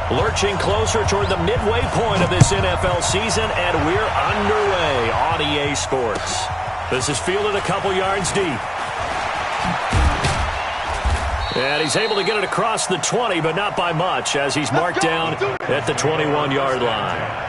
Lurching closer toward the midway point of this NFL season, and we're underway on EA Sports. This is fielded a couple yards deep. And he's able to get it across the 20, but not by much, as he's marked down at the 21-yard line.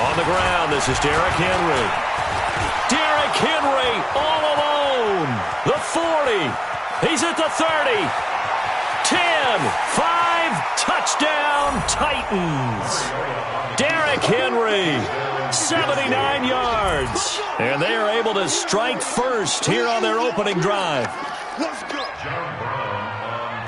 On the ground, this is Derrick Henry. Derrick Henry all alone. The 40. He's at the 30. 10. 5. Touchdown, Titans. Derrick Henry, 79 yards. And they are able to strike first here on their opening drive. Let's go.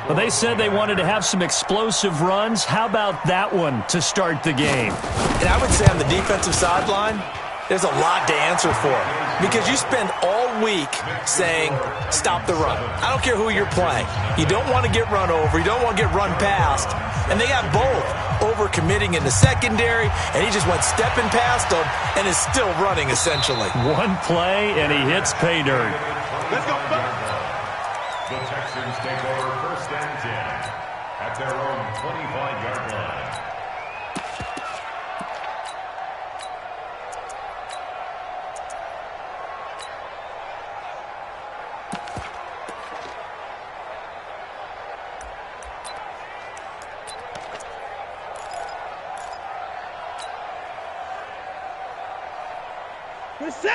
Well, they said they wanted to have some explosive runs. How about that one to start the game? And I would say on the defensive sideline, there's a lot to answer for. Because you spend all week saying, stop the run. I don't care who you're playing. You don't want to get run over. You don't want to get run past. And they got both over-committing in the secondary, and he just went stepping past them and is still running, essentially. One play, and he hits pay dirt. Let's go. The Texans take over 1st and 10 at their own 25-yard line.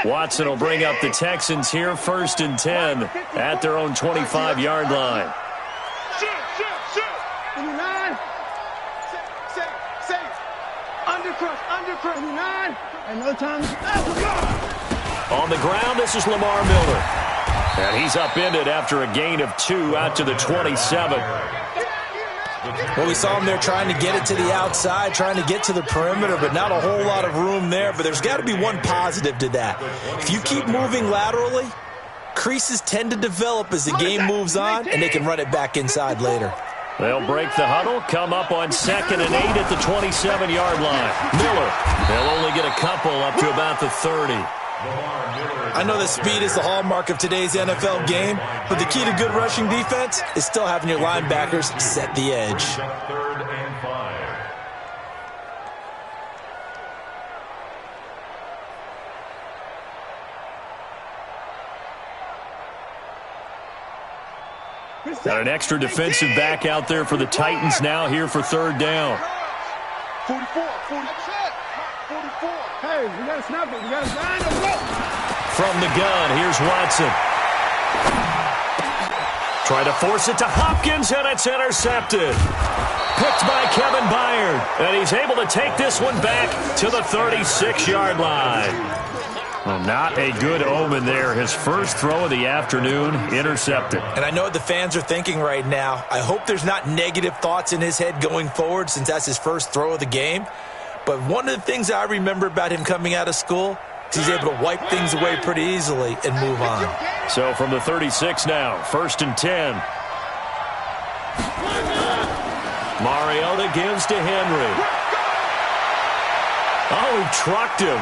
Watson will bring up the Texans here, 1st and 10 at their own 25-yard line. Shoot. 29. Safe. Undercrush. 29. And no time. On the ground, this is Lamar Miller. And he's upended after a gain of 2 out to the 27. Well, we saw him there trying to get it to the outside, trying to get to the perimeter, but not a whole lot of room there. But there's got to be one positive to that. If you keep moving laterally, creases tend to develop as the game moves on, and they can run it back inside later. They'll break the huddle, come up on 2nd and 8 at the 27-yard line. Miller, they'll only get a couple up to about the 30. I know that speed is the hallmark of today's NFL game, but the key to good rushing defense is still having your linebackers set the edge. 3rd and 5. Got an extra defensive back out there for the Titans now here for 3rd down. 44. Hey, we got to snap it. We got to sign him. Go. From the gun, here's Watson. Try to force it to Hopkins, and it's intercepted. Picked by Kevin Byard, and he's able to take this one back to the 36-yard line. Well, not a good omen there. His first throw of the afternoon, intercepted. And I know what the fans are thinking right now. I hope there's not negative thoughts in his head going forward since that's his first throw of the game. But one of the things I remember about him coming out of school is he's able to wipe things away pretty easily and move on. So from the 36 now, 1st and 10. Mariota gives to Henry. Oh, he trucked him.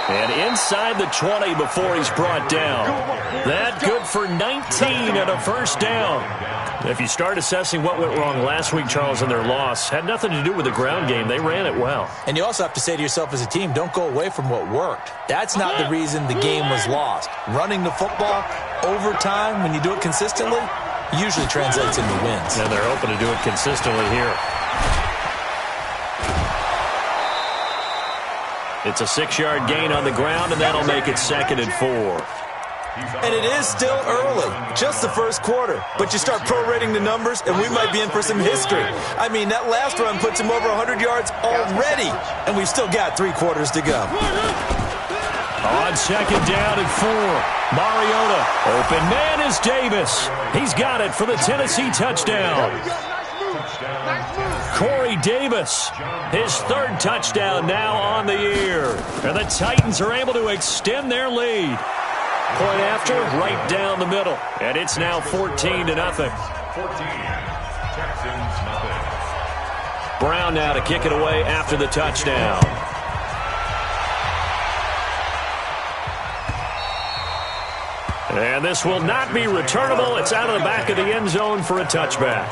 And inside the 20 before he's brought down. That good for 19 and a 1st down. If you start assessing what went wrong last week, Charles, in their loss, had nothing to do with the ground game. They ran it well. And you also have to say to yourself as a team, don't go away from what worked. That's not the reason the game was lost. Running the football over time, when you do it consistently, usually translates into wins. And they're hoping to do it consistently here. It's a 6-yard gain on the ground, and that'll make it 2nd and 4. And it is still early, just the first quarter. But you start prorating the numbers, and we might be in for some history. I mean, that last run puts him over 100 yards already, and we've still got 3 quarters to go. On 2nd down and 4, Mariota. Open man is Davis. He's got it for the Tennessee touchdown. Corey Davis, his third touchdown now on the year. And the Titans are able to extend their lead. Point after, right down the middle. And it's now 14-0. 14, Texans nothing. Brown now to kick it away after the touchdown. And this will not be returnable. It's out of the back of the end zone for a touchback.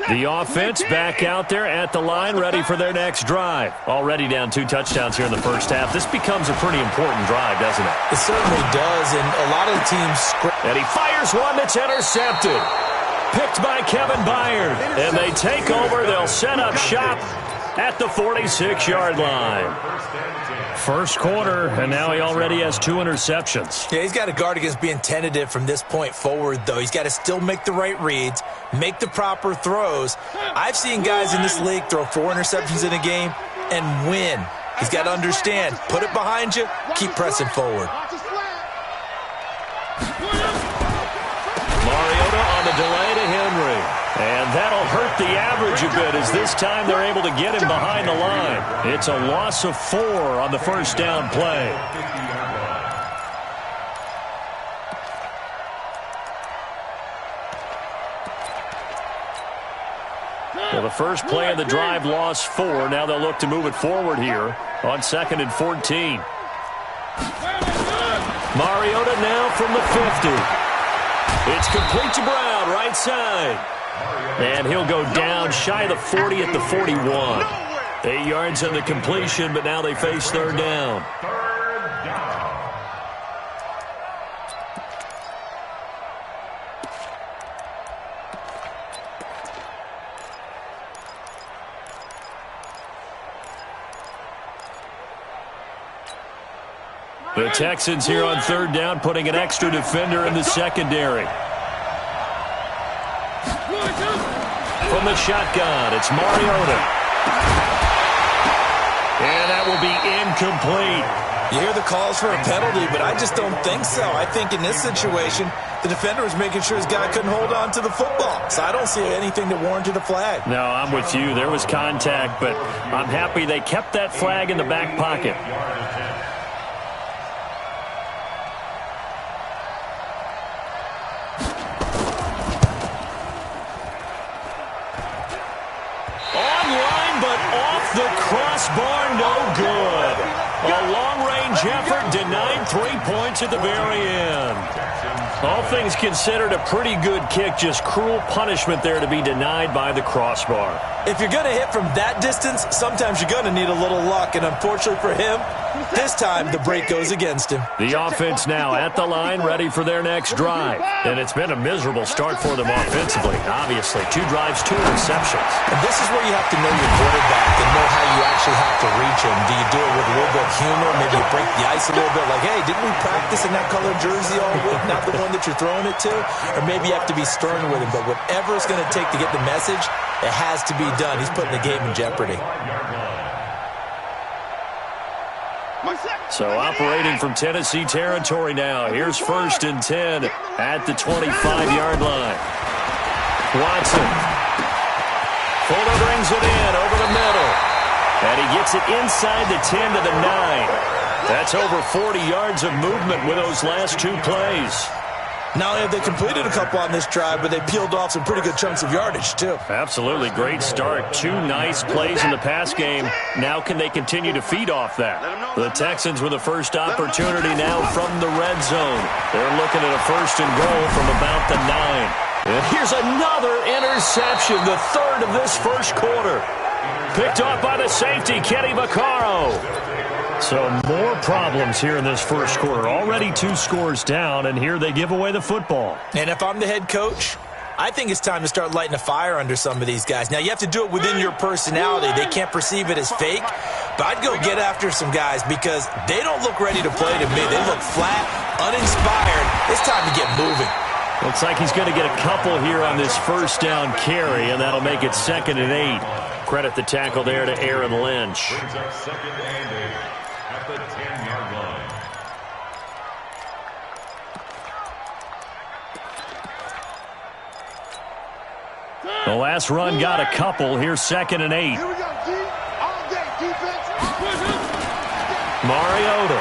The offense back out there at the line, ready for their next drive. Already down 2 touchdowns here in the first half. This becomes a pretty important drive, doesn't it? It certainly does, and a lot of the teams... And he fires one that's intercepted. Picked by Kevin Byard. And they take over. They'll set up shop at the 46-yard line. First quarter, and now he already has 2 interceptions. Yeah, he's got to guard against being tentative from this point forward, though. He's got to still make the right reads, make the proper throws. I've seen guys in this league throw 4 interceptions in a game and win. He's got to understand, put it behind you, keep pressing forward. Mariota on the delay to Henry. And that'll hurt the average a bit as this time they're able to get him behind the line. It's a loss of 4 on the first down play. Well, the first play of the drive lost 4. Now they'll look to move it forward here on 2nd and 14. Mariota now from the 50. It's complete to Brown, right side. And he'll go down shy of the 40 at the 41. 8 yards on the completion, but now they face third down. The Texans here on third down, putting an extra defender in the secondary. From the shotgun, it's Mariota. And that will be incomplete. You hear the calls for a penalty, but I just don't think so. I think in this situation, the defender was making sure his guy couldn't hold on to the football. So I don't see anything that warranted a flag. No, I'm with you. There was contact, but I'm happy they kept that flag in the back pocket. The crossbar, no good. A long-range effort denied 3 points at the very end. All things considered, a pretty good kick. Just cruel punishment there to be denied by the crossbar. If you're going to hit from that distance, sometimes you're going to need a little luck. And unfortunately for him, this time the break goes against him. The offense now at the line, ready for their next drive. And it's been a miserable start for them offensively. Obviously, 2 drives, 2 interceptions. And this is where you have to know your quarterback and know how you actually have to reach him. Do you do it with a little bit of humor? Maybe you break the ice a little bit like, hey, didn't we practice in that colored jersey all week? Not the one that you're throwing it to? Or maybe you have to be stern with him. But whatever it's going to take to get the message, it has to be done. He's putting the game in jeopardy. So operating from Tennessee territory now. Here's 1st and 10 at the 25-yard line. Watson. Fuller brings it in over the middle. And he gets it inside the 10 to the 9. That's over 40 yards of movement with those last 2 plays. Not only have they completed a couple on this drive, but they peeled off some pretty good chunks of yardage, too. Absolutely. Great start. 2 nice plays in the pass game. Now can they continue to feed off that? The Texans with the first opportunity now from the red zone. They're looking at a 1st and goal from about the 9. And here's another interception, the 3rd of this first quarter. Picked off by the safety, Kenny Vaccaro. So more problems here in this first quarter. Already 2 scores down, and here they give away the football. And if I'm the head coach, I think it's time to start lighting a fire under some of these guys. Now, you have to do it within your personality. They can't perceive it as fake. But I'd go get after some guys because they don't look ready to play to me. They look flat, uninspired. It's time to get moving. Looks like he's going to get a couple here on this first down carry, and that'll make it 2nd and 8. credit the tackle there to Aaron Lynch. Brings up 2nd and 8 at the 10-yard line. The last run got a couple. Here's 2nd and 8. Here we go, D. All day, defense. Mariota.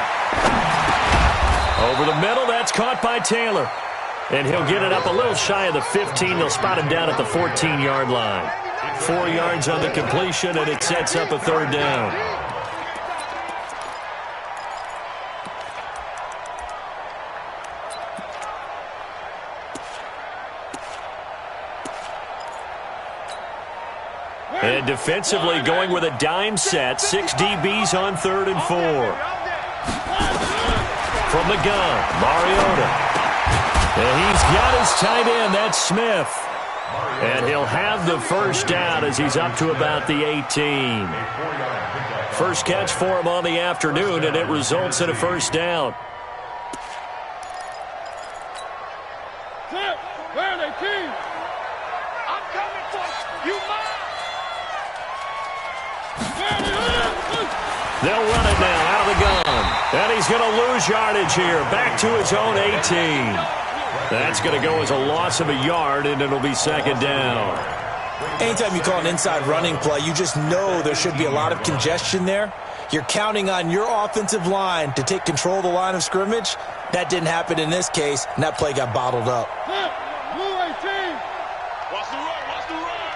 Over the middle, that's caught by Taylor. And he'll get it up a little shy of the 15. They'll spot him down at the 14-yard line. 4 yards on the completion, and it sets up a 3rd down. And defensively going with a dime set. 6 DBs on 3rd and 4. From the gun, Mariota. And he's got his tight end, that's Smith. And he'll have the first down as he's up to about the 18. First catch for him on the afternoon, and it results in a first down. Where are they, team? I'm coming for you, man. They'll run it now out of the gun. And he's going to lose yardage here. Back to his own 18. That's going to go as a loss of a yard, and it'll be 2nd down. Anytime you call an inside running play, you just know there should be a lot of congestion there. You're counting on your offensive line to take control of the line of scrimmage. That didn't happen in this case, and that play got bottled up. Blue 18. Watch the run, watch the run.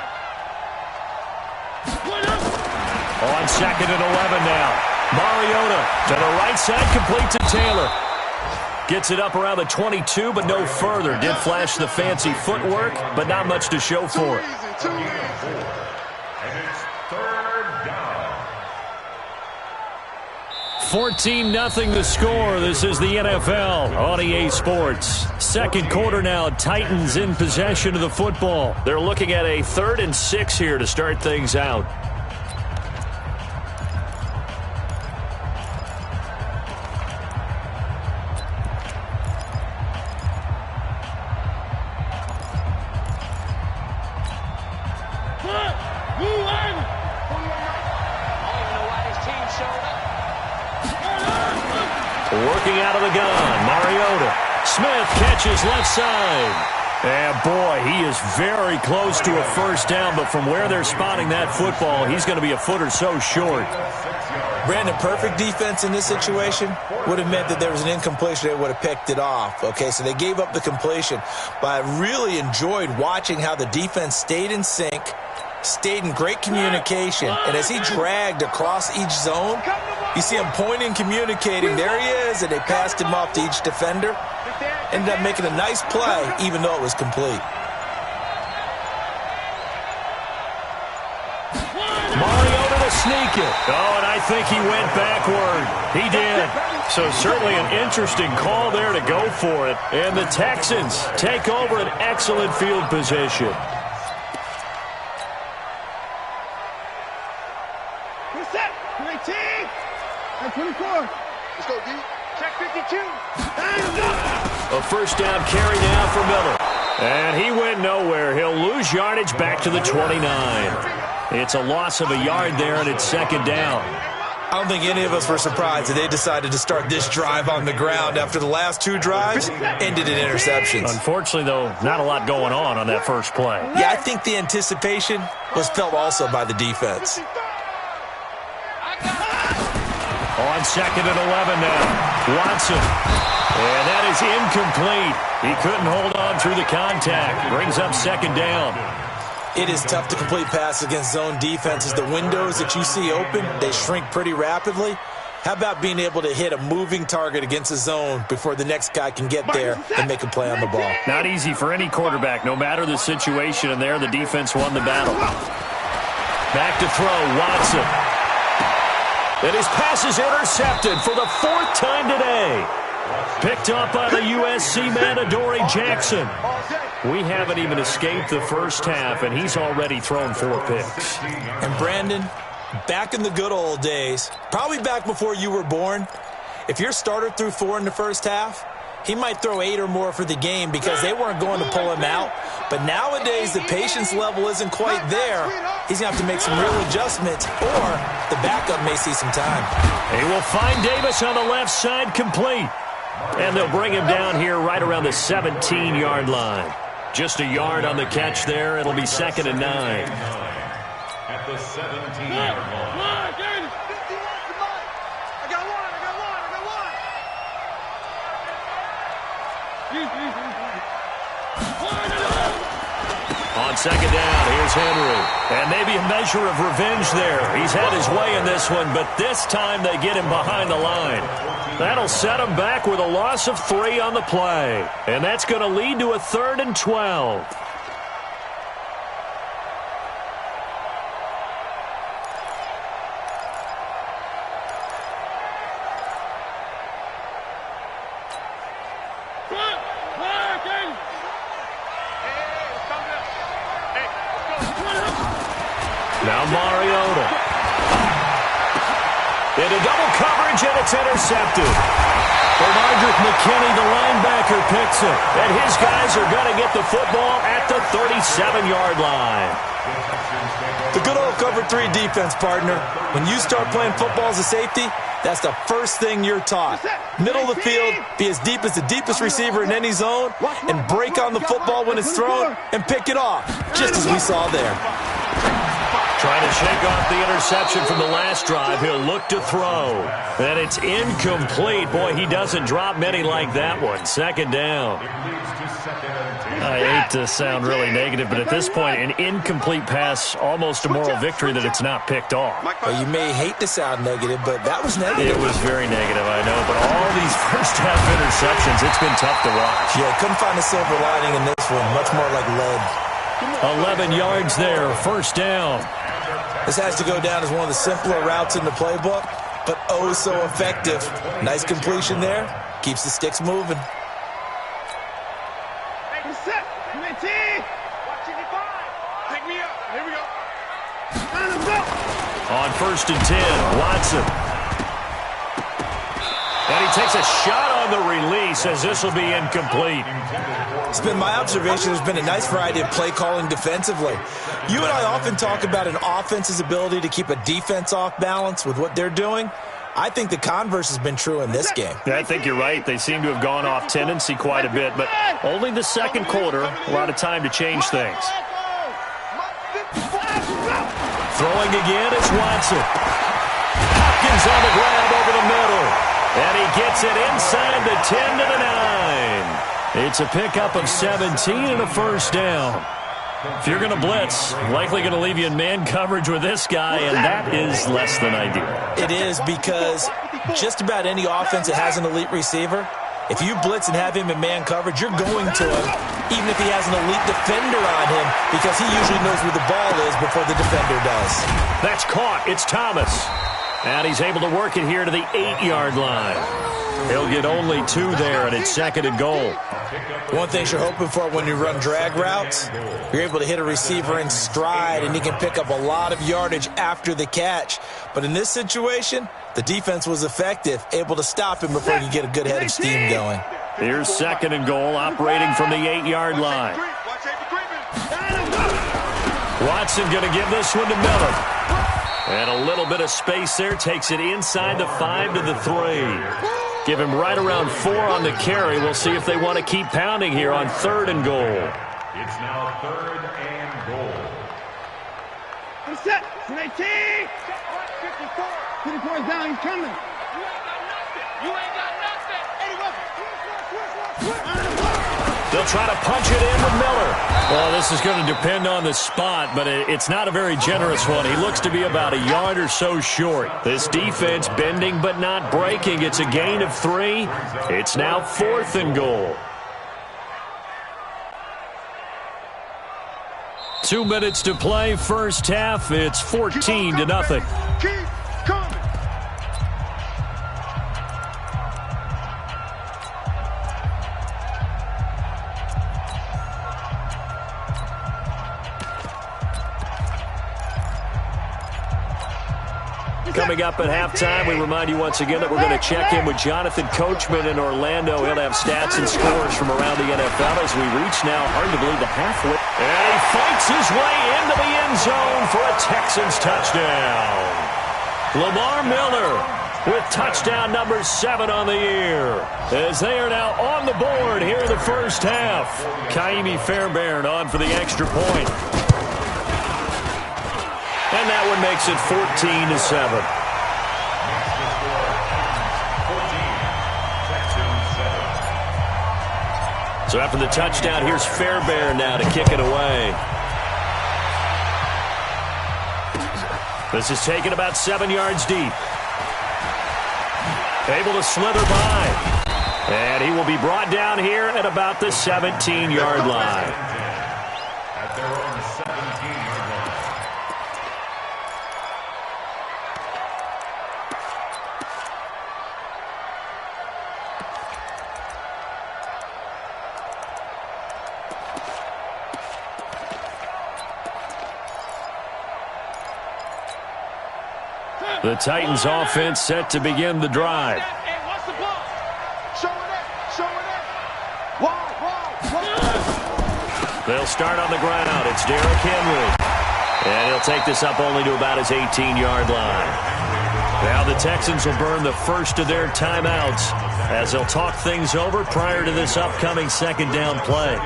On 2nd and 11 now. Mariota to the right side, complete to Taylor. Gets it up around the 22, but no further. Did flash the fancy footwork, but not much to show for it. And it's 3rd down. 14-0 the score. This is the NFL on EA Sports. Second quarter now. Titans in possession of the football. They're looking at a 3rd and 6 here to start things out. Working out of the gun, Mariota. Smith catches left side. And boy, he is very close to a first down, but from where they're spotting that football, he's going to be a foot or so short. Brandon, perfect defense in this situation would have meant that there was an incompletion. They would have picked it off. Okay, so they gave up the completion. But I really enjoyed watching how the defense stayed in sync, stayed in great communication, and as he dragged across each zone, you see him pointing, communicating. There he is, and they passed him off to each defender. Ended up making a nice play, even though it was complete. Mariota to sneak it. Oh, and I think he went backward. He did. So certainly an interesting call there to go for it. And the Texans take over an excellent field position. Who's that? 19. And 24. Let's go, D. Check 52. A first down carry now for Miller. And he went nowhere. He'll lose yardage back to the 29. It's a loss of a yard there, and it's 2nd down. I don't think any of us were surprised that they decided to start this drive on the ground after the last 2 drives ended in interceptions. Unfortunately, though, not a lot going on that first play. Yeah, I think the anticipation was felt also by the defense. On 2nd and 11 now. Watson. And that is incomplete. He couldn't hold on through the contact. Brings up 2nd down. It is tough to complete passes against zone defenses. The windows that you see open, they shrink pretty rapidly. How about being able to hit a moving target against a zone before the next guy can get there and make a play on the ball? Not easy for any quarterback, no matter the situation. And there, the defense won the battle. Back to throw, Watson. And his pass is intercepted for the 4th time today. Picked up by the USC man, Adoree Jackson. We haven't even escaped the first half, and he's already thrown 4 picks. And Brandon, back in the good old days, probably back before you were born, if your starter threw 4 in the first half, he might throw 8 or more for the game because they weren't going to pull him out. But nowadays, the patience level isn't quite there. He's going to have to make some real adjustments, or the backup may see some time. He will find Davis on the left side complete. And they'll bring him down here right around the 17-yard line. Just a yard on the catch there. It'll be 2nd and 9. At the 17-yard line. On 2nd down, here's Henry. And maybe a measure of revenge there. He's had his way in this one, but this time they get him behind the line. That'll set him back with a loss of 3 on the play. And that's going to lead to a 3rd and 12. Now Mariota. Into double coverage, and it's intercepted. Bernardrick McKinney, the linebacker, picks it. And his guys are going to get the football at the 37-yard line. The good old cover 3 defense, partner. When you start playing football as a safety, that's the first thing you're taught. Middle of the field, be as deep as the deepest receiver in any zone, and break on the football when it's thrown and pick it off, just as we saw there. Trying to shake off the interception from the last drive. He'll look to throw. And it's incomplete. Boy, he doesn't drop many like that one. 2nd down. I hate to sound really negative, but at this point, an incomplete pass, almost a moral victory that it's not picked off. Well, you may hate to sound negative, but that was negative. It was very negative, I know. But all these first-half interceptions, it's been tough to watch. Yeah, couldn't find a silver lining in this one. Much more like lead. 11 yards there, 1st down. This has to go down as one of the simpler routes in the playbook, but oh so effective. Nice completion there. Keeps the sticks moving. On 1st and 10, Watson. And he takes a shot on the release as this will be incomplete. It's been my observation there's been a nice variety of play calling defensively. You and I often talk about an offense's ability to keep a defense off balance with what they're doing. I think the converse has been true in this game. I think you're right. They seem to have gone off tendency quite a bit, but only the 2nd quarter, a lot of time to change things. Throwing again is Watson. Hopkins on the grab over the middle. And he gets it inside the 10 to the 9. It's a pickup of 17 and a 1st down. If you're going to blitz, likely going to leave you in man coverage with this guy, and that is less than ideal. It is, because just about any offense that has an elite receiver, if you blitz and have him in man coverage, you're going to him, even if he has an elite defender on him, because he usually knows where the ball is before the defender does. That's caught. It's Thomas. And he's able to work it here to the 8-yard line. He'll get only 2 there, and it's 2nd and goal. One thing you're hoping for when you run drag routes, you're able to hit a receiver in stride, and he can pick up a lot of yardage after the catch. But in this situation, the defense was effective, able to stop him before he could get a good head of steam going. Here's 2nd and goal, operating from the 8-yard line. Watson going to give this one to Miller. And a little bit of space there, takes it inside the 5 to the 3. Give him right around 4 on the carry. We'll see if they want to keep pounding here on 3rd and goal. It's now 3rd and goal. He's set. 18. 54 down. He's coming. You ain't got nothing. They'll try to punch it in with Miller. Well, this is going to depend on the spot, but it's not a very generous one. He looks to be about a yard or so short. This defense bending but not breaking. It's a gain of 3. It's now 4th and goal. 2 minutes to play, 1st half. It's 14 to nothing. Keep coming. Coming up at halftime, we remind you once again that we're going to check in with Jonathan Coachman in Orlando. He'll have stats and scores from around the NFL as we reach now, hard to believe, the halfway. And he fights his way into the end zone for a Texans touchdown. Lamar Miller with touchdown number 7 on the year, as they are now on the board here in the first half. Kaimi Fairbairn on for the extra point. And that one makes it 14-7. So after the touchdown, here's Fairbairn now to kick it away. This is taken about 7 yards deep. Able to slither by. And he will be brought down here at about the 17-yard line. At their own 17-yard line. The Titans offense set to begin the drive. They'll start on the ground. It's Derrick Henry. And he'll take this up only to about his 18-yard line. Now the Texans will burn the first of their timeouts as they'll talk things over prior to this upcoming second down play.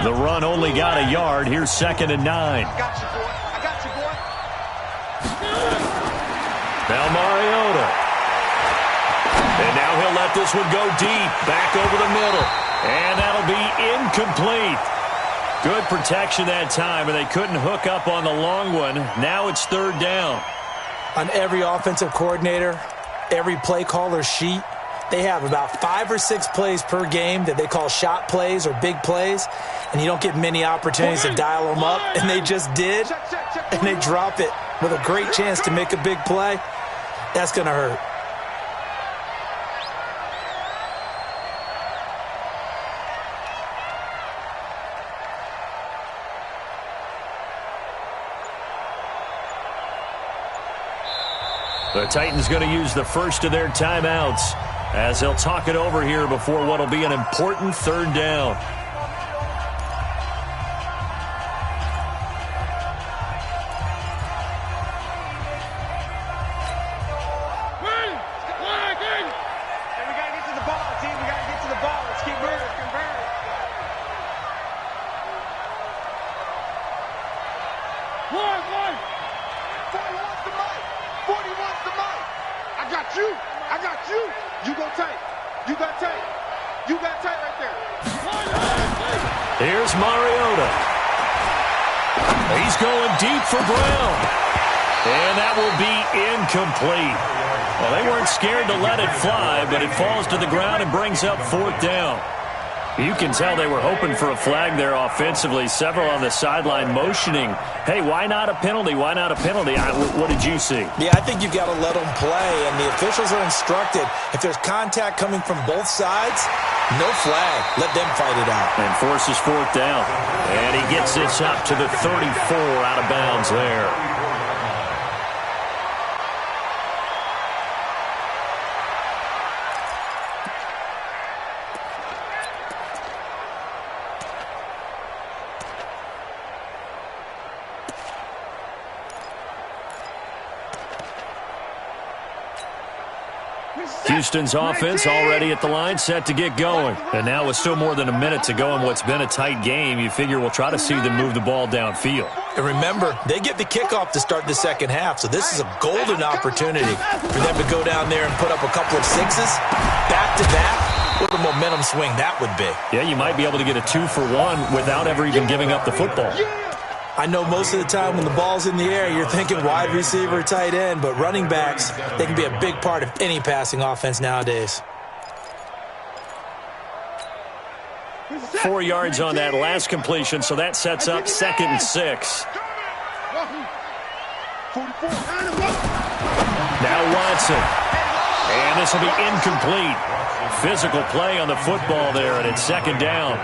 The run only got a yard. Here's 2nd and 9. I got you, boy. I got you, boy. Now Mariota. And now he'll let this one go deep. Back over the middle. And that'll be incomplete. Good protection that time, and they couldn't hook up on the long one. Now it's 3rd down. On every offensive coordinator, every play caller sheet, they have about 5 or 6 plays per game that they call shot plays or big plays, and you don't get many opportunities to dial them up, and they just did, and they drop it with a great chance to make a big play. That's going to hurt. The Titans going to use the first of their timeouts as they'll talk it over here before what will be an important 3rd down. Here's Mariota. He's going deep for Brown. And that will be incomplete. Well, they weren't scared to let it fly, but it falls to the ground and brings up 4th down. You can tell they were hoping for a flag there offensively. Several on the sideline motioning, hey, why not a penalty? Why not a penalty? What did you see? Yeah, I think you've got to let them play, and the officials are instructed. If there's contact coming from both sides, no flag. Let them fight it out. And forces 4th down. And he gets this up to the 34 out of bounds there. Houston's offense already at the line, set to get going. And now with still more than a minute to go in what's been a tight game, you figure we'll try to see them move the ball downfield. And remember, they get the kickoff to start the second half, so this is a golden opportunity for them to go down there and put up a couple of 6s back-to-back. What a momentum swing that would be. Yeah, you might be able to get a 2-for-1 without ever even giving up the football. I know most of the time when the ball's in the air, you're thinking wide receiver, tight end, but running backs, they can be a big part of any passing offense nowadays. 4 yards on that last completion, so that sets up 2nd and 6. Now Watson. And this will be incomplete. Physical play on the football there, and it's 2nd down.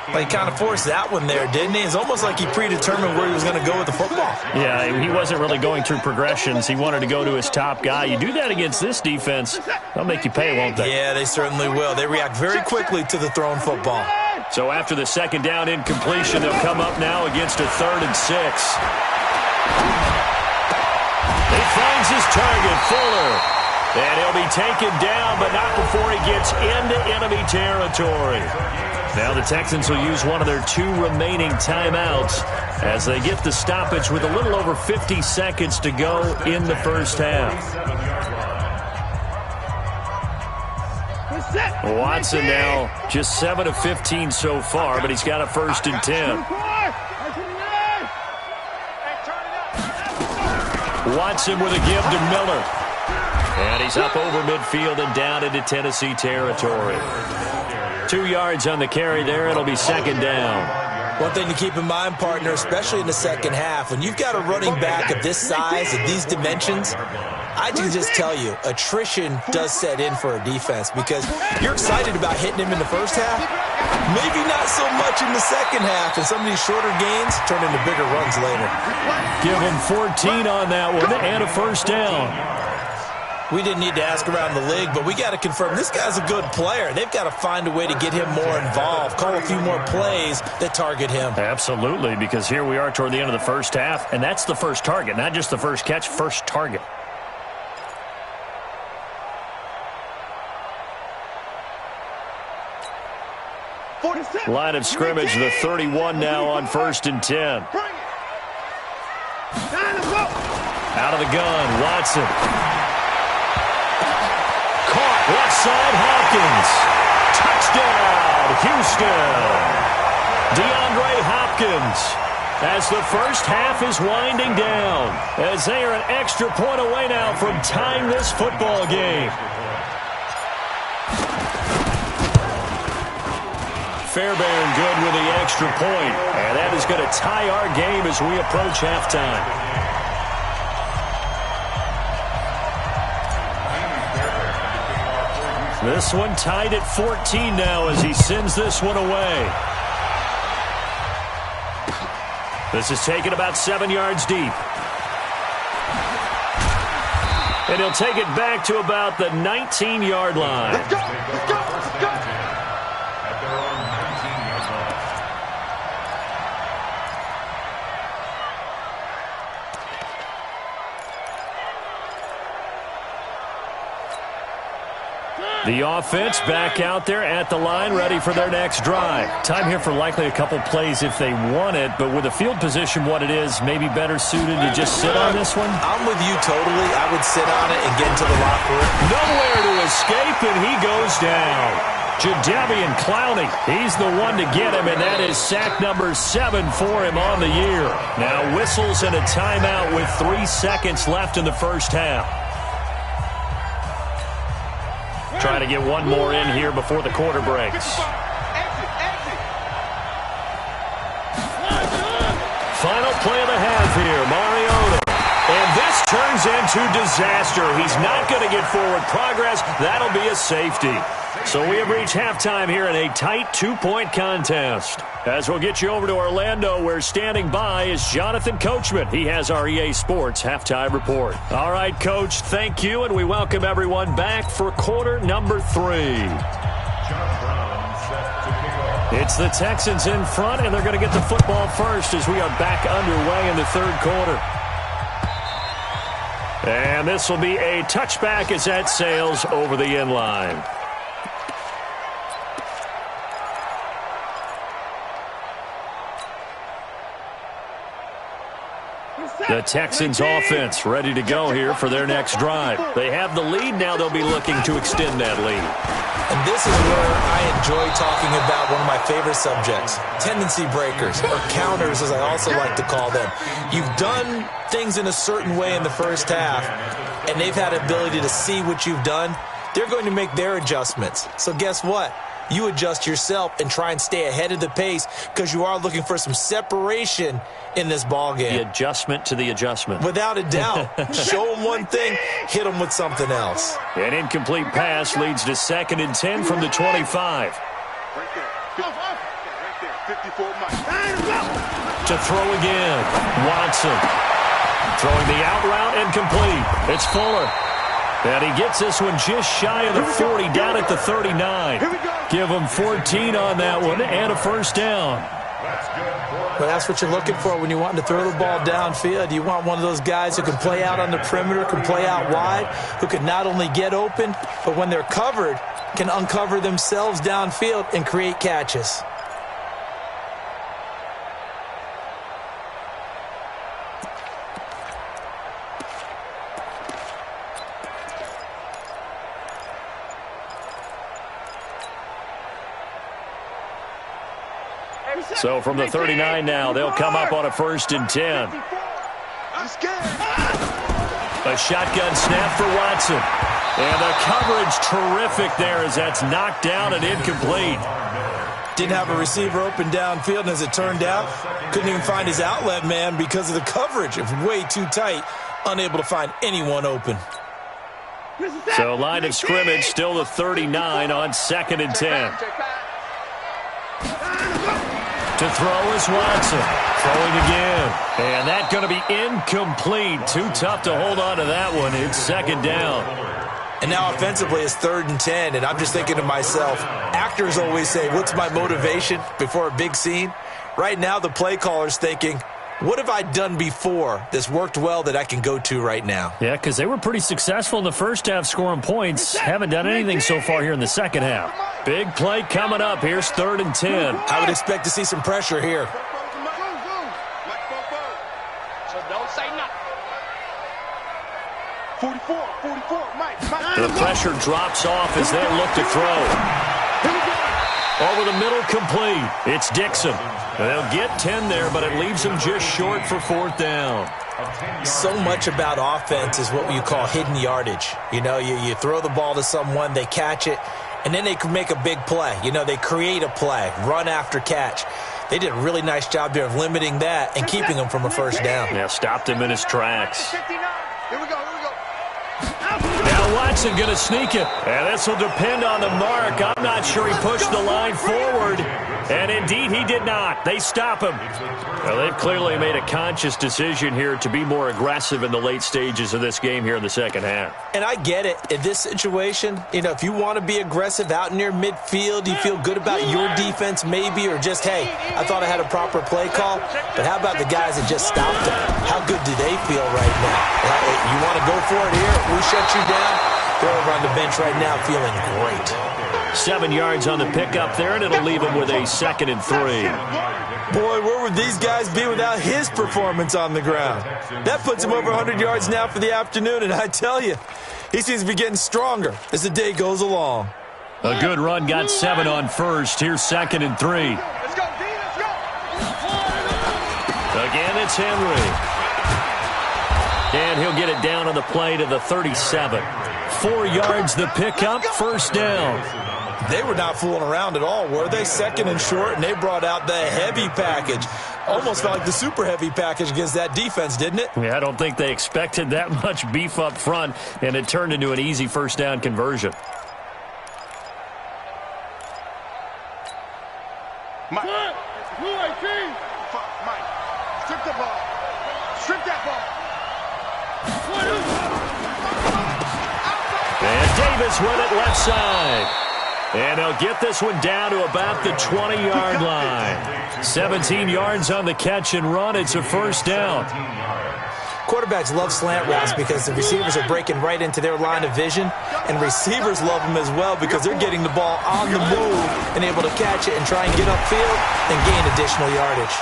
Well, he kind of forced that one there, didn't he? It's almost like he predetermined where he was going to go with the football. Yeah, he wasn't really going through progressions. He wanted to go to his top guy. You do that against this defense, they'll make you pay, won't they? Yeah, they certainly will. They react very quickly to the thrown football. So after the second down incompletion, they'll come up now against a 3rd and 6. He finds his target, Fuller. And he'll be taken down, but not before he gets into enemy territory. Now the Texans will use one of their 2 remaining timeouts as they get the stoppage with a little over 50 seconds to go in the first half. Watson now just 7 of 15 so far, but he's got a 1st and 10. Watson with a give to Miller. And he's up over midfield and down into Tennessee territory. 2 yards on the carry there. It'll be 2nd down. One thing to keep in mind, partner, especially in the second half, when you've got a running back of this size, of these dimensions, I can just tell you, attrition does set in for a defense because you're excited about hitting him in the first half. Maybe not so much in the second half, and some of these shorter gains turn into bigger runs later. Give him 14 on that one and a 1st down. We didn't need to ask around the league, but we got to confirm this guy's a good player. They've got to find a way to get him more involved, call a few more plays that target him. Absolutely, because here we are toward the end of the first half, and that's the first target, not just the first catch, first target. Line of scrimmage, the 31 now on 1st and 10. Out of the gun, Watson. Caught, left side, Hopkins. Touchdown, Houston. DeAndre Hopkins, as the first half is winding down, as they are an extra point away now from tying this football game. Fairbairn good with the extra point, and that is going to tie our game as we approach halftime. This one tied at 14 now as he sends this one away. This is taken about 7 yards deep. And he'll take it back to about the 19-yard line. Let's go! Let's go! Let's go! The offense back out there at the line, ready for their next drive. Time here for likely a couple plays if they want it, but with the field position what it is, maybe better suited to just sit on this one? I'm with you totally. I would sit on it and get into the locker room. Nowhere to escape, and he goes down. Jadeveon Clowney, he's the one to get him, and that is sack number 7 for him on the year. Now whistles and a timeout with 3 seconds left in the first half. Trying to get one more in here before the quarter breaks. Final play of the half here, Mariota. And this turns into disaster. He's not going to get forward progress. That'll be a safety. So we have reached halftime here in a tight 2-point contest. As we'll get you over to Orlando, where standing by is Jonathan Coachman. He has our EA Sports halftime report. All right, Coach, thank you, and we welcome everyone back for quarter number 3. It's the Texans in front, and they're going to get the football first as we are back underway in the third quarter. And this will be a touchback as that sails over the end line. The Texans offense ready to go here for their next drive. They have the lead. Now they'll be looking to extend that lead. And this is where I enjoy talking about one of my favorite subjects, tendency breakers, or counters as I also like to call them. You've done things in a certain way in the first half, and they've had ability to see what you've done. They're going to make their adjustments. So guess what? You adjust yourself and try and stay ahead of the pace because you are looking for some separation in this ball game. The adjustment to the adjustment. Without a doubt. Show them one thing, hit them with something else. An incomplete pass leads to 2nd and 10 from the 25. Right there. Right there. To throw again. Watson. Throwing the out route incomplete. It's Fuller. And he gets this one just shy of the 40, down at the 39. Give him 14 on that one and a first down. Well, that's what you're looking for when you want to throw the ball downfield. You want one of those guys who can play out on the perimeter, can play out wide, who can not only get open, but when they're covered, can uncover themselves downfield and create catches. So from the 39 now, they'll come up on a 1st and 10. A shotgun snap for Watson. And the coverage terrific there as that's knocked down and incomplete. Didn't have a receiver open downfield, and as it turned out, couldn't even find his outlet man because of the coverage. It was way too tight, unable to find anyone open. So line of scrimmage still the 39 on 2nd and 10. To throw is Watson. Throwing again. And that's going to be incomplete. Too tough to hold on to that one. It's 2nd down. And now offensively it's 3rd and 10. And I'm just thinking to myself, actors always say, what's my motivation before a big scene? Right now the play caller's thinking, what have I done before that's worked well that I can go to right now? Yeah, because they were pretty successful in the first half scoring points. Haven't done anything so far here in the second half. Big play coming up. Here's 3rd and 10. I would expect to see some pressure here. So don't say nothing. 44, Mike. The pressure drops off as they look to throw. Over the middle, complete. It's Dixon. They'll get 10 there, but it leaves them just short for 4th down. So much about offense is what you call hidden yardage. You know, you throw the ball to someone, they catch it, and then they can make a big play. You know, they create a play, run after catch. They did a really nice job there of limiting that and keeping him from a 1st down. Yeah, stopped him in his tracks. Here we go. Now Watson going to sneak it. And this will depend on the mark. I'm not sure he pushed the line forward. And indeed he did not. They stop him. Well, they've clearly made a conscious decision here to be more aggressive in the late stages of this game here in the second half. And I get it. In this situation, you know, if you want to be aggressive out near midfield, you feel good about your defense maybe, or just, hey, I thought I had a proper play call. But how about the guys that just stopped them? How good do they feel right now? You want to go for it here? We shut you down. They're over on the bench right now feeling great. 7 yards on the pickup there, and it'll leave him with a 2nd and 3. Boy, where would these guys be without his performance on the ground? That puts him over 100 yards now for the afternoon, and I tell you, he seems to be getting stronger as the day goes along. A good run, got 7 on 1st. Here's 2nd and 3. Let's go, D, let's go. Again, it's Henry. And he'll get it down on the play to the 37. 4 yards the pickup, 1st down. They were not fooling around at all, were they? 2nd and short, and they brought out the heavy package. Almost felt like the super heavy package against that defense, didn't it? Yeah, I don't think they expected that much beef up front, and it turned into an easy 1st down conversion. Mike. Blue 18. Mike. Strip the ball. Strip that ball. And Davis with it left side. And they'll get this one down to about the 20-yard line. 17 yards on the catch and run. It's a 1st down. Quarterbacks love slant routes because the receivers are breaking right into their line of vision, and receivers love them as well because they're getting the ball on the move and able to catch it and try and get upfield and gain additional yardage.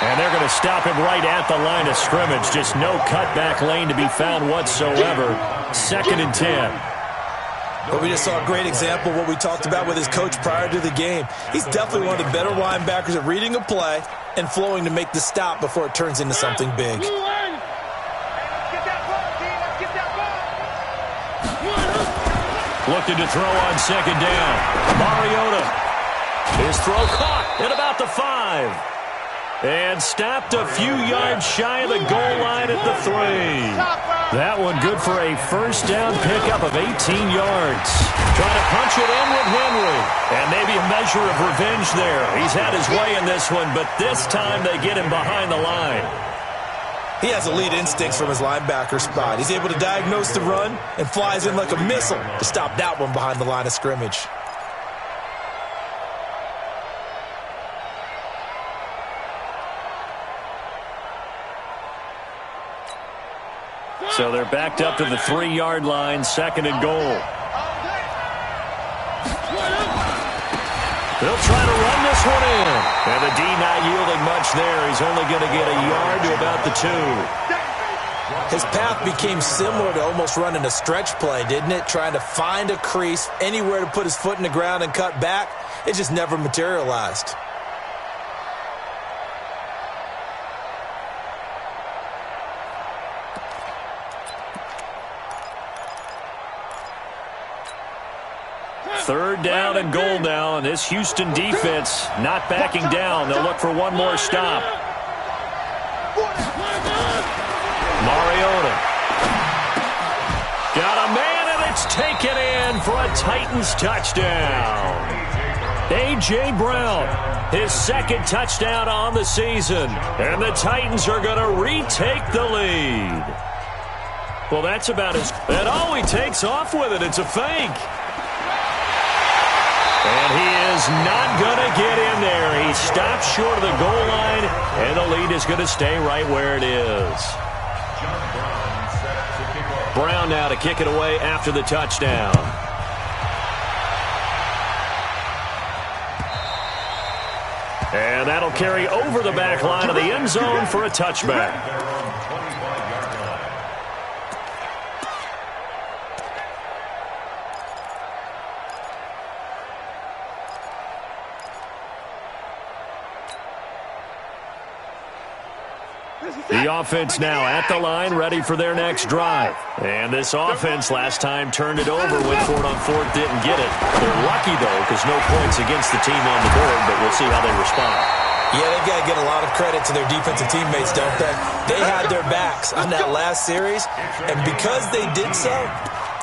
And they're going to stop him right at the line of scrimmage. Just no cutback lane to be found whatsoever. 2nd and 10. But we just saw a great example of what we talked about with his coach prior to the game. He's definitely one of the better linebackers at reading a play and flowing to make the stop before it turns into something big. Looking to throw on 2nd down. Mariota. His throw caught at about the 5. And stopped a few yards shy of the goal line at the 3. That one good for a first down pickup of 18 yards. Trying to punch it in with Henry. And maybe a measure of revenge there. He's had his way in this one, but this time they get him behind the line. He has elite instincts from his linebacker spot. He's able to diagnose the run and flies in like a missile to stop that one behind the line of scrimmage. So they're backed up to the 3-yard line, 2nd and goal. They'll try to run this one in. And the D not yielding much there. He's only going to get a yard to about the 2. His path became similar to almost running a stretch play, didn't it? Trying to find a crease, anywhere to put his foot in the ground and cut back. It just never materialized. Third down and goal now, and this Houston defense not backing down. They'll look for one more stop. Mariota. Got a man, and it's taken in for a Titans touchdown. A.J. Brown, his 2nd touchdown on the season, and the Titans are going to retake the lead. Well, that's about as... And oh, he takes off with it. It's a fake. And he is not going to get in there. He stops short of the goal line, and the lead is going to stay right where it is. Brown now to kick it away after the touchdown. And that'll carry over the back line of the end zone for a touchback. The offense now at the line, ready for their next drive. And this offense last time turned it over, went for it on 4th, didn't get it. They're lucky, though, because no points against the team on the board, but we'll see how they respond. Yeah, they've got to get a lot of credit to their defensive teammates, don't they? They had their backs on that last series, and because they did so,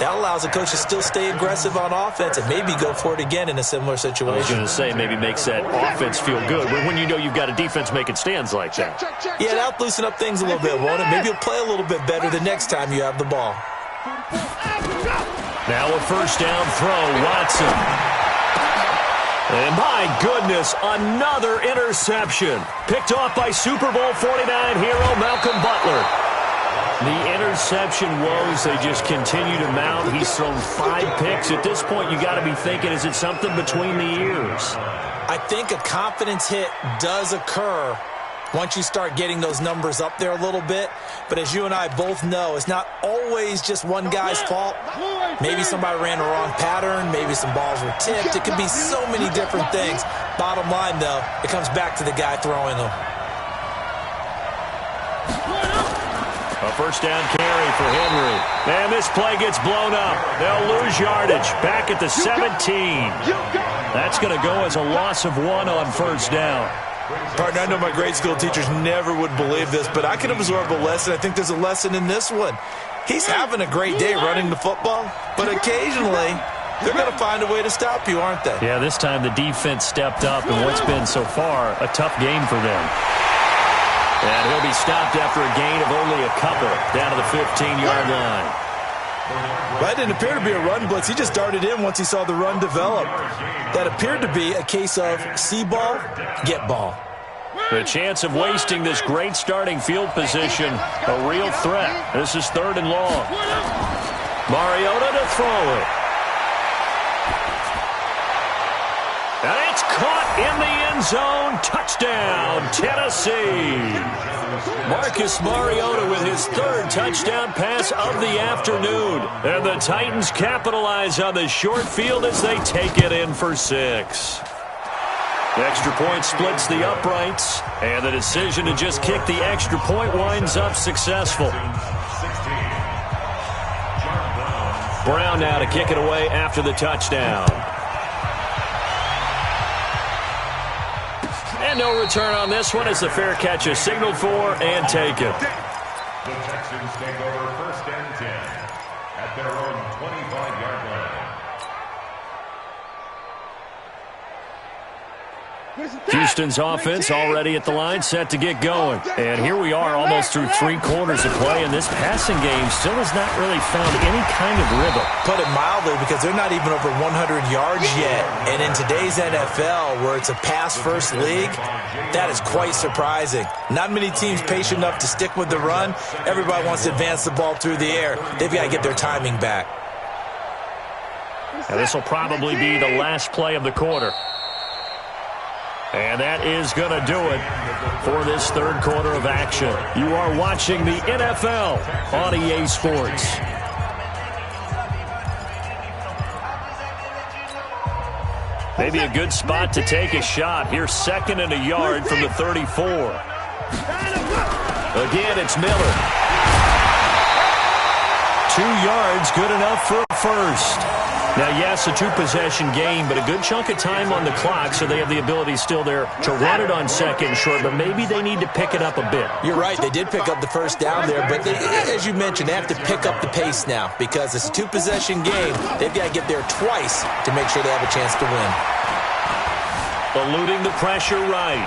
that allows the coach to still stay aggressive on offense and maybe go for it again in a similar situation. I was going to say, maybe makes that offense feel good when you know you've got a defense making stands like that. Yeah, that'll loosen up things a little bit, won't it? Maybe you'll play a little bit better the next time you have the ball. Now a first down throw, Watson. And my goodness, another interception. Picked off by Super Bowl 49 hero Malcolm Butler. The interception woes, they just continue to mount. He's thrown 5 picks. At this point, you got to be thinking, is it something between the ears? I think a confidence hit does occur once you start getting those numbers up there a little bit. But as you and I both know, it's not always just one guy's fault. Maybe somebody ran a wrong pattern. Maybe some balls were tipped. It could be so many different things. Bottom line, though, it comes back to the guy throwing them. A first down carry for Henry. And this play gets blown up. They'll lose yardage. Back at the 17. That's going to go as a loss of 1 on first down. Partner, I know my grade school teachers never would believe this, but I can absorb a lesson. I think there's a lesson in this one. He's having a great day running the football, but occasionally they're going to find a way to stop you, aren't they? Yeah, this time the defense stepped up in what's been so far a tough game for them. And he'll be stopped after a gain of only a couple down to the 15-yard line. That didn't appear to be a run blitz. He just darted in once he saw the run develop. That appeared to be a case of see ball, get ball. The chance of wasting this great starting field position, a real threat. This is 3rd and long. Mariota to throw it. And it's caught in the end zone. Touchdown, Tennessee. Marcus Mariota with his 3rd touchdown pass of the afternoon. And the Titans capitalize on the short field as they take it in for 6. The extra point splits the uprights, and the decision to just kick the extra point winds up successful. Brown now to kick it away after the touchdown. And no return on this one as the fair catch is signaled for and taken. Texans take over 1st and 10 at their own 25-yard line. Houston's offense already at the line, set to get going. And here we are almost through 3 quarters of play, and this passing game still has not really found any kind of rhythm. Put it mildly, because they're not even over 100 yards yet. And in today's NFL, where it's a pass-first league, that is quite surprising. Not many teams patient enough to stick with the run. Everybody wants to advance the ball through the air. They've got to get their timing back. Now this will probably be the last play of the quarter. And that is going to do it for this 3rd quarter of action. You are watching the NFL on EA Sports. Maybe a good spot to take a shot. Here's 2nd and a yard from the 34. Again, it's Miller. 2 yards, good enough for a first. Now, yes, a 2-possession game, but a good chunk of time on the clock, so they have the ability still there to run it on 2nd and short, but maybe they need to pick it up a bit. You're right. They did pick up the first down there, but as you mentioned, they have to pick up the pace now because it's a 2-possession game. They've got to get there twice to make sure they have a chance to win. Eluding the pressure right.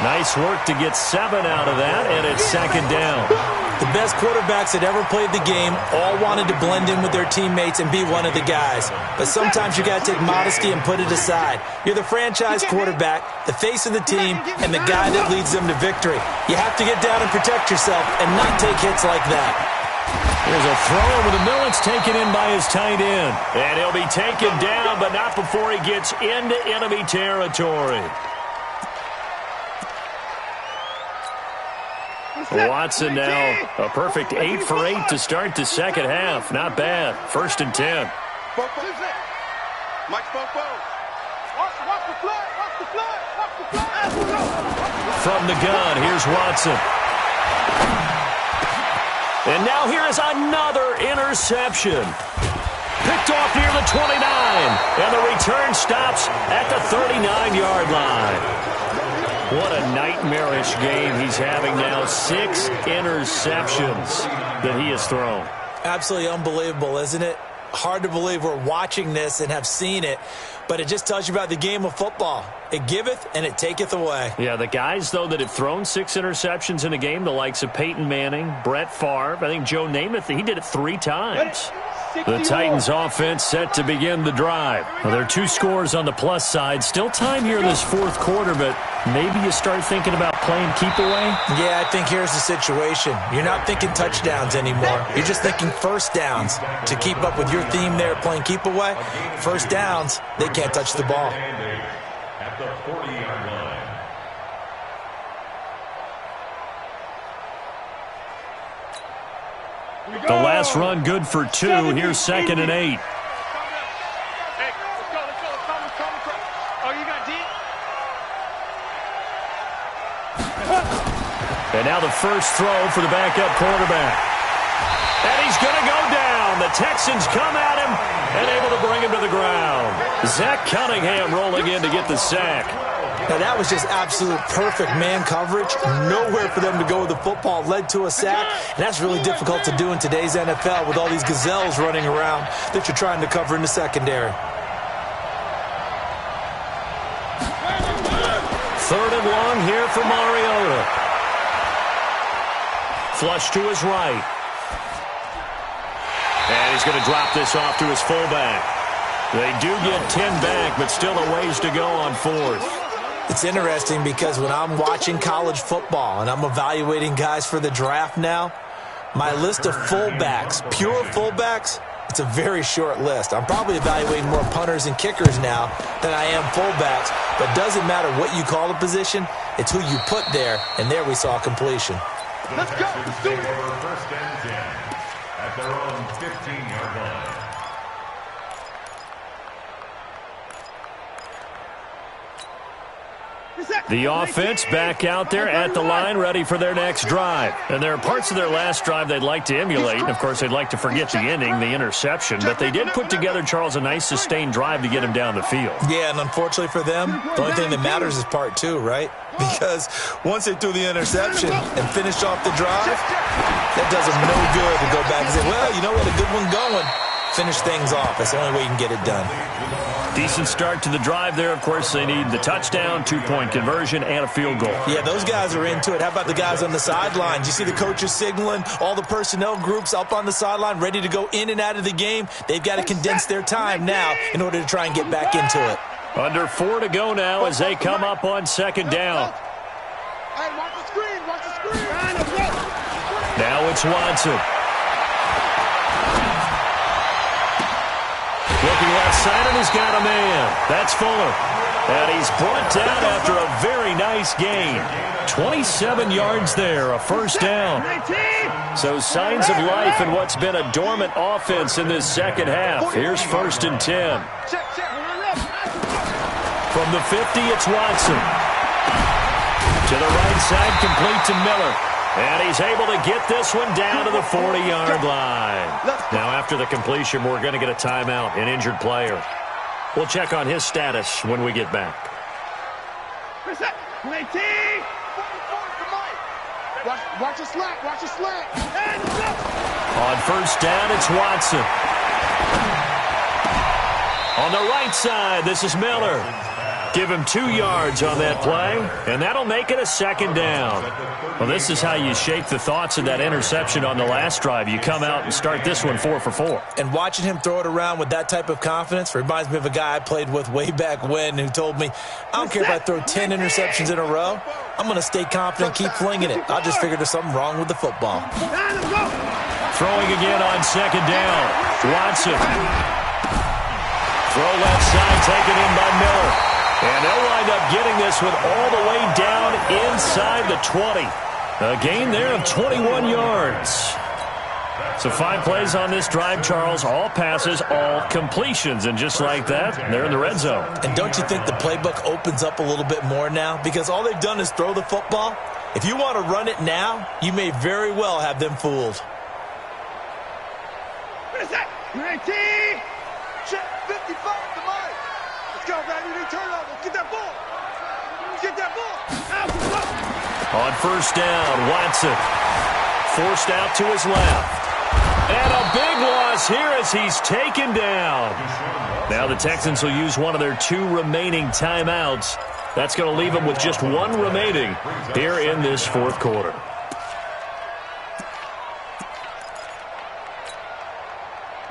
Nice work to get 7 out of that, and it's 2nd down. The best quarterbacks that ever played the game all wanted to blend in with their teammates and be one of the guys. But sometimes you got to take modesty and put it aside. You're the franchise quarterback, the face of the team, and the guy that leads them to victory. You have to get down and protect yourself and not take hits like that. Here's a throw over the middle. It's taken in by his tight end. And he'll be taken down, but not before he gets into enemy territory. Watson now a perfect 8 for 8 to start the 2nd half. Not bad. 1st and 10. From the gun, here's Watson. And now here is another interception. Picked off near the 29. And the return stops at the 39-yard line. What a nightmarish game he's having now. 6 interceptions that he has thrown. Absolutely unbelievable, isn't it? Hard to believe we're watching this and have seen it, but it just tells you about the game of football. It giveth and it taketh away. Yeah, the guys, though, that have thrown 6 interceptions in a game, the likes of Peyton Manning, Brett Favre, I think Joe Namath, he did it 3 times. The Titans offense set to begin the drive. Well, there are 2 scores on the plus side. Still time here in this 4th quarter, but maybe you start thinking about playing keep away? Yeah, I think here's the situation. You're not thinking touchdowns anymore. You're just thinking first downs. To keep up with your theme there, playing keep away, first downs, they can't touch the ball. At the 40-yard line. The last run good for 2. Here's 2nd and 8. And now the first throw for the backup quarterback. And he's going to go down. The Texans come at him and able to bring him to the ground. Zach Cunningham rolling in to get the sack. Now, that was just absolute perfect man coverage. Nowhere for them to go with the football. Led to a sack. And that's really difficult to do in today's NFL with all these gazelles running around that you're trying to cover in the secondary. 3rd and long here for Mariota. Flush to his right. And he's going to drop this off to his fullback. They do get 10 back, but still a ways to go on 4th. It's interesting because when I'm watching college football and I'm evaluating guys for the draft now, my list of fullbacks, pure fullbacks, it's a very short list. I'm probably evaluating more punters and kickers now than I am fullbacks, but doesn't matter what you call a position, it's who you put there, and there we saw completion. Let's go. Let's do it. 1st and 10 at their own 15-yard line. The offense back out there at the line, ready for their next drive. And there are parts of their last drive they'd like to emulate. And, of course, they'd like to forget the ending, the interception. But they did put together, Charles, a nice sustained drive to get him down the field. Yeah, and unfortunately for them, the only thing that matters is part two, right? Because once they threw the interception and finished off the drive, that does them no good to go back and say, well, you know, we had a good one going. Finish things off. That's the only way you can get it done. Decent start to the drive there. Of course, they need the touchdown, 2-point conversion, and a field goal. Yeah, those guys are into it. How about the guys on the sidelines? You see the coaches signaling, all the personnel groups up on the sideline, ready to go in and out of the game. They've got to condense their time now in order to try and get back into it. Under 4 to go now as they come up on second down. Hey, watch the screen, watch the screen. Now it's Watson. Looking left side, and he's got a man. That's Fuller. And he's brought down after a very nice gain. 27 yards there, a first down. So signs of life in what's been a dormant offense in this second half. Here's 1st and 10. From the 50, it's Watson. To the right side, complete to Miller. And he's able to get this one down to the 40-yard line. Now, after the completion, we're going to get a timeout, an injured player. We'll check on his status when we get back. Watch the slant, watch the slant. On first down, it's Watson. On the right side, this is Miller. Give him 2 yards on that play, and that'll make it a second down. Well, this is how you shake the thoughts of that interception on the last drive. You come out and start this one 4 for 4. And watching him throw it around with that type of confidence reminds me of a guy I played with way back when who told me, I don't care if I throw 10 interceptions in a row. I'm going to stay confident, keep flinging it. I just figured there's something wrong with the football. Throwing again on second down. Watson. Throw left side, taken in by Miller. And they'll wind up getting this one all the way down inside the 20. A gain there of 21 yards. So 5 plays on this drive, Charles. All passes, all completions. And just like that, they're in the red zone. And don't you think the playbook opens up a little bit more now? Because all they've done is throw the football. If you want to run it now, you may very well have them fooled. What is that? 19. Check 55 to Mike. Let's go, baby. They turn over. Get that ball. Get that ball. On first down, Watson. Forced out to his left. And a big loss here as he's taken down. Now the Texans will use one of their 2 remaining timeouts. That's going to leave them with just 1 remaining here in this 4th quarter.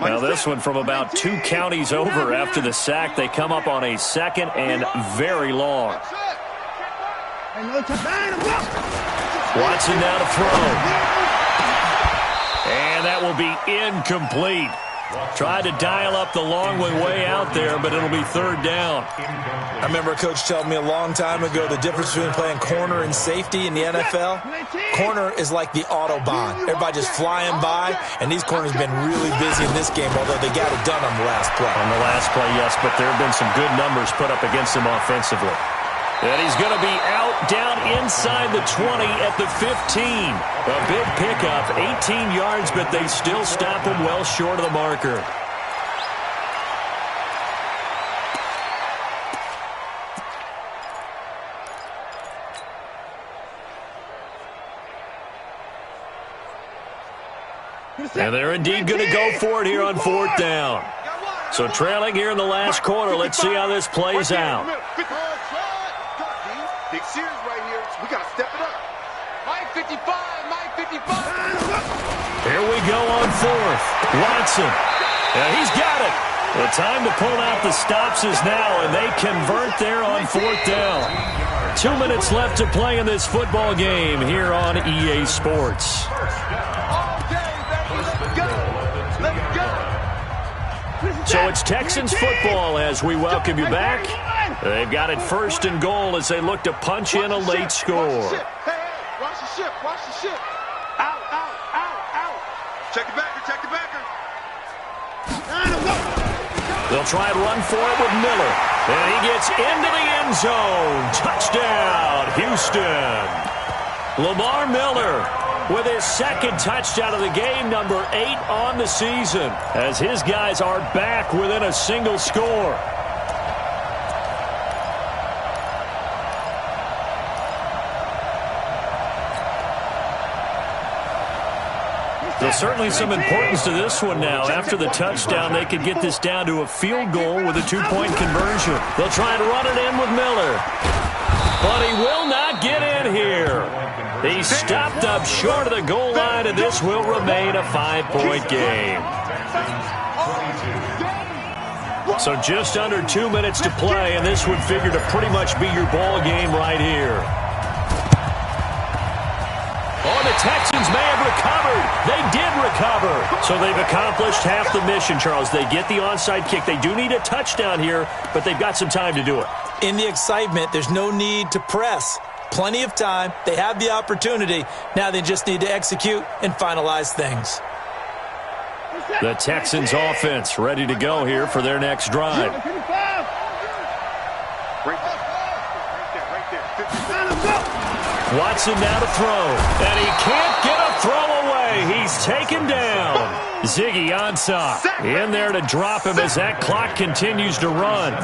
Now this one from about 2 counties over after the sack. They come up on a 2nd and very long. Watson now to throw. And that will be incomplete. Tried to dial up the long way out there, but it'll be 3rd down. I remember a coach telling me a long time ago the difference between playing corner and safety in the NFL. Corner is like the Autobahn. Everybody just flying by, and these corners have been really busy in this game, although they got it done on the last play. On the last play, yes, but there have been some good numbers put up against him offensively. And he's going to be out down inside the 20 at the 15. A big pickup, 18 yards, but they still stop him well short of the marker. And they're indeed going to go for it here on 4th down. So trailing here in the last quarter. Let's see how this plays out. Big series right here. We got to step it up. Mike 55, Mike 55. Here we go on 4th. Watson. And he's got it. The time to pull out the stops is now, and they convert there on 4th down. 2 minutes left to play in this football game here on EA Sports. So it's Texans football as we welcome you back. They've got it 1st and goal as they look to punch in a late score. Watch the ship, watch the ship. Out, out, out, out. Check the backer, check the backer. They'll try and run for it with Miller. And he gets into the end zone. Touchdown, Houston. Lamar Miller with his second touchdown of the game, number 8 on the season, as his guys are back within a single score. There's certainly some importance to this one now. After the touchdown, they could get this down to a field goal with a 2-point conversion. They'll try and run it in with Miller. But he will not get in here. He's stopped up short of the goal line, and this will remain a 5-point game. So just under 2 minutes to play, and this would figure to pretty much be your ball game right here. Oh, the Texans may have recovered. They did recover. So they've accomplished half the mission, Charles. They get the onside kick. They do need a touchdown here, but they've got some time to do it. In the excitement, there's no need to press. Plenty of time. They have the opportunity. Now they just need to execute and finalize things. The Texans offense ready to go here for their next drive. Watson now to throw, and he can't get a throw away. He's taken down. Ziggy Ansah in there to drop him as that clock continues to run.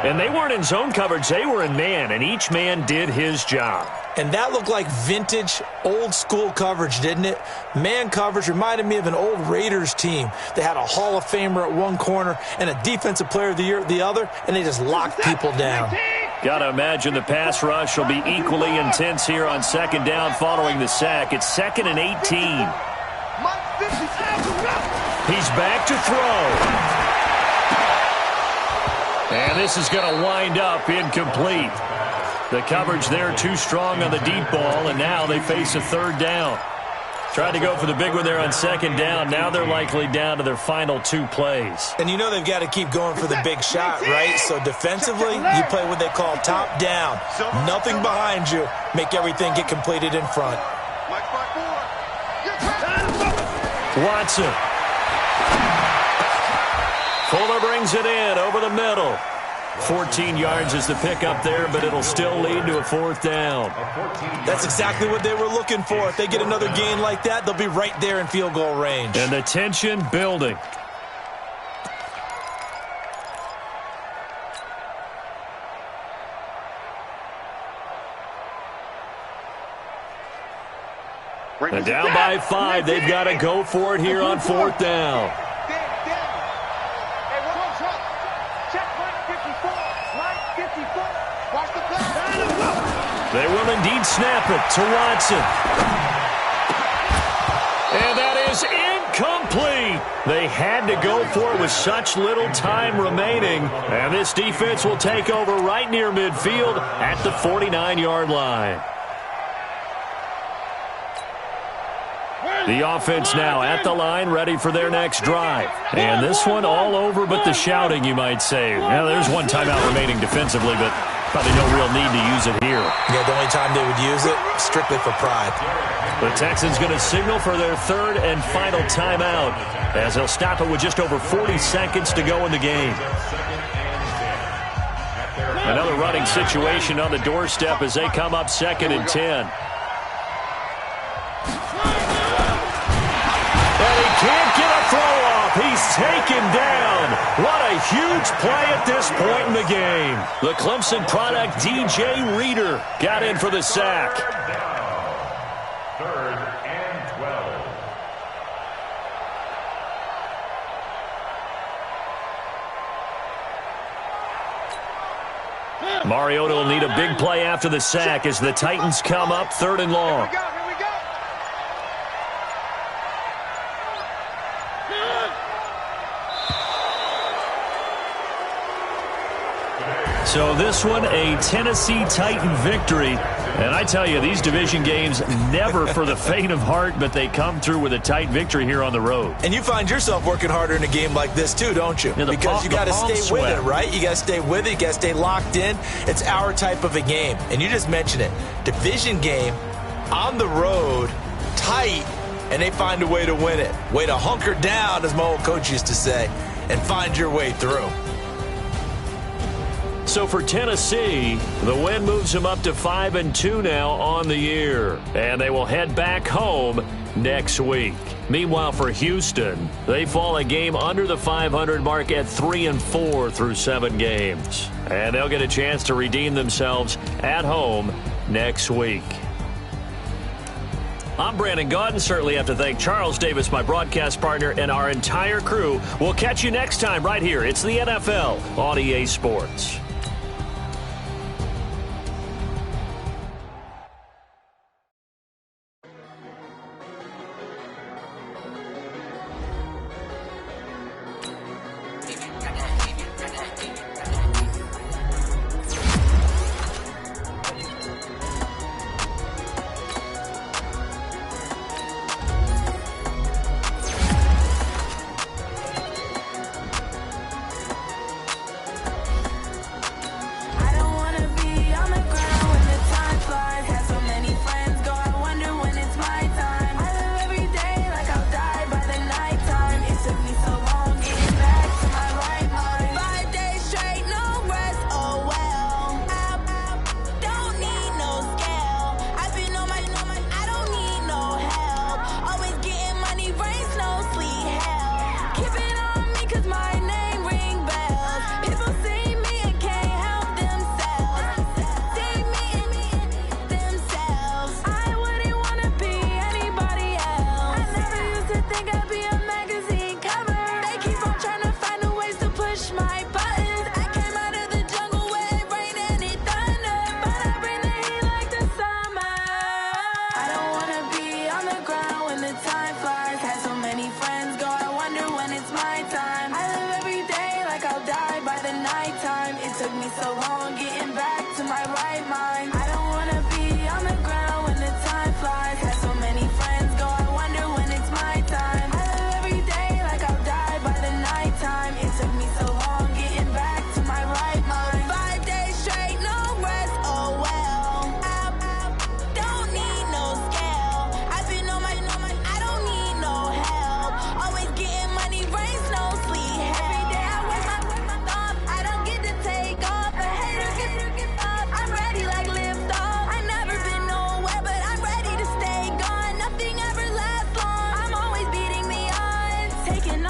And they weren't in zone coverage. They were in man, and each man did his job. And that looked like vintage, old-school coverage, didn't it? Man coverage reminded me of an old Raiders team. They had a Hall of Famer at one corner and a Defensive Player of the Year at the other, and they just locked people down. Got to imagine the pass rush will be equally intense here on second down following the sack. It's 2nd and 18. He's back to throw. And this is going to wind up incomplete. The coverage there too strong on the deep ball, and now they face a 3rd down. Tried to go for the big one there on 2nd down. Now they're likely down to their final 2 plays. And you know they've got to keep going for the big shot, right? So defensively, you play what they call top down. Nothing behind you. Make everything get completed in front. Watson. Fuller brings it in over the middle. 14 yards is the pickup there, but it'll still lead to a 4th down. That's exactly what they were looking for. If they get another gain like that, they'll be right there in field goal range. And the tension building. And down by 5, they've got to go for it here on 4th down. They will indeed snap it to Watson. And that is incomplete. They had to go for it with such little time remaining. And this defense will take over right near midfield at the 49-yard line. The offense now at the line, ready for their next drive. And this one all over but the shouting, you might say. Now, there's one timeout remaining defensively, but probably no real need to use it here. Yeah, the only time they would use it, strictly for pride. The Texans going to signal for their 3rd and final timeout, as they'll stop it with just over 40 seconds to go in the game. Another running situation on the doorstep as they come up 2nd and 10. Can't get a throw off. He's taken down. What a huge play at this point in the game. The Clemson product, DJ Reader, got in for the sack. 3rd and 12. Mariota will need a big play after the sack as the Titans come up 3rd and long. So this one, a Tennessee Titan victory. And I tell you, these division games, never for the faint of heart, but they come through with a tight victory here on the road. And you find yourself working harder in a game like this too, don't you? Yeah, because you got to stay with it, right? You got to stay with it. You got to stay locked in. It's our type of a game. And you just mentioned it. Division game, on the road, tight, and they find a way to win it. Way to hunker down, as my old coach used to say, and find your way through. So for Tennessee, the win moves them up to 5-2 now on the year. And they will head back home next week. Meanwhile, for Houston, they fall a game under the 500 mark at 3-4 through 7 games. And they'll get a chance to redeem themselves at home next week. I'm Brandon Gaudin. Certainly have to thank Charles Davis, my broadcast partner, and our entire crew. We'll catch you next time right here. It's the NFL on EA Sports.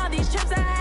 These trips I